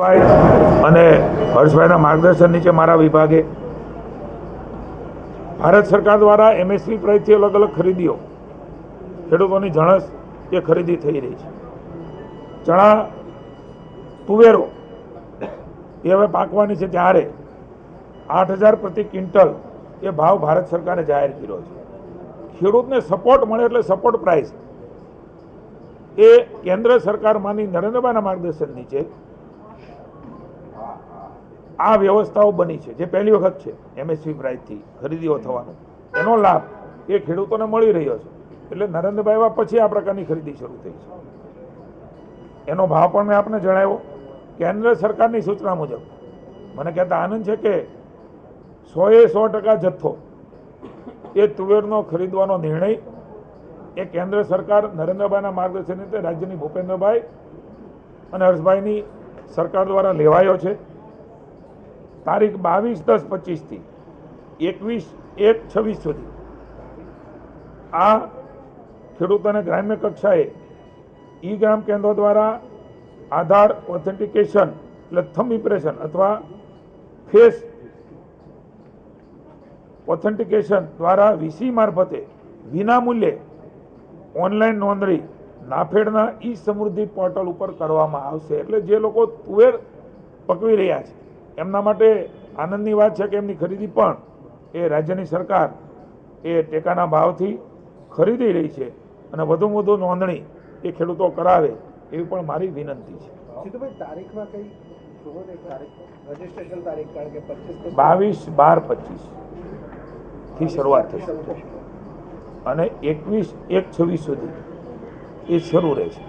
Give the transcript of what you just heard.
અને હર્ષભાઈના માર્ગદર્શન નીચે મારા વિભાગે ભારત સરકાર દ્વારા એમએસપી પ્રાઇસથી અલગ અલગ ખરીદીઓ ખેડૂતોની જણસ એ ખરીદી થઈ રહી છે. ચણા તુવેરો એ હવે પાકવાની છે ત્યારે 8,000 પ્રતિ ક્વિન્ટલ એ ભાવ ભારત સરકારે જાહેર કર્યો છે. ખેડૂતને સપોર્ટ મળે એટલે સપોર્ટ પ્રાઇસ એ કેન્દ્ર સરકારમાંની નરેન્દ્રભાઈના માર્ગદર્શન નીચે આ વ્યવસ્થાઓ બની છે, જે પહેલી વખત છે એમએસપી પ્રાઇસથી ખરીદીઓ થવાનો. એનો લાભ એ ખેડૂતોને મળી રહ્યો છે. એટલે નરેન્દ્રભાઈ પછી આ પ્રકારની ખરીદી શરૂ થઈ છે. એનો ભાવ પણ મેં આપને જણાવ્યો. કેન્દ્ર સરકારની સૂચના મુજબ મને કહેતા આનંદ છે કે 100% જથ્થો એ તુવેરનો ખરીદવાનો નિર્ણય એ કેન્દ્ર સરકાર નરેન્દ્રભાઈના માર્ગદર્શન નીચે રાજ્યની ભૂપેન્દ્રભાઈ અને હર્ષભાઈની સરકાર દ્વારા લેવાયો છે. તારીખ 22/10/25 થી 21/1/26 સુધી આ ખેડૂતોને ગ્રામ્ય કક્ષાએ ઈ ગ્રામ કેન્દ્રો દ્વારા આધાર ઓથેન્ટિકેશન એટલે થંબ ઇમ્પ્રેશન અથવા ફેસ ઓથેન્ટિકેશન દ્વારા વીસી મારફતે વિનામૂલ્યે ઓનલાઈન નોંધણી નાફેડના ઈ સમૃદ્ધિ પોર્ટલ ઉપર કરવામાં આવશે. એટલે જે લોકો તુવેર પકવી રહ્યા છે એમના માટે આનંદની વાત છે કે એમની ખરીદી પણ એ રાજ્યની સરકાર એ ટેકાના ભાવથી ખરીદી રહી છે અને વધુમાં વધુ નોંધણી એ ખેડૂતો કરાવે એવી પણ મારી વિનંતી છે. 22/12/25 થી શરૂઆત થશે અને 21/1/26 સુધી એ શરૂ રહેશે.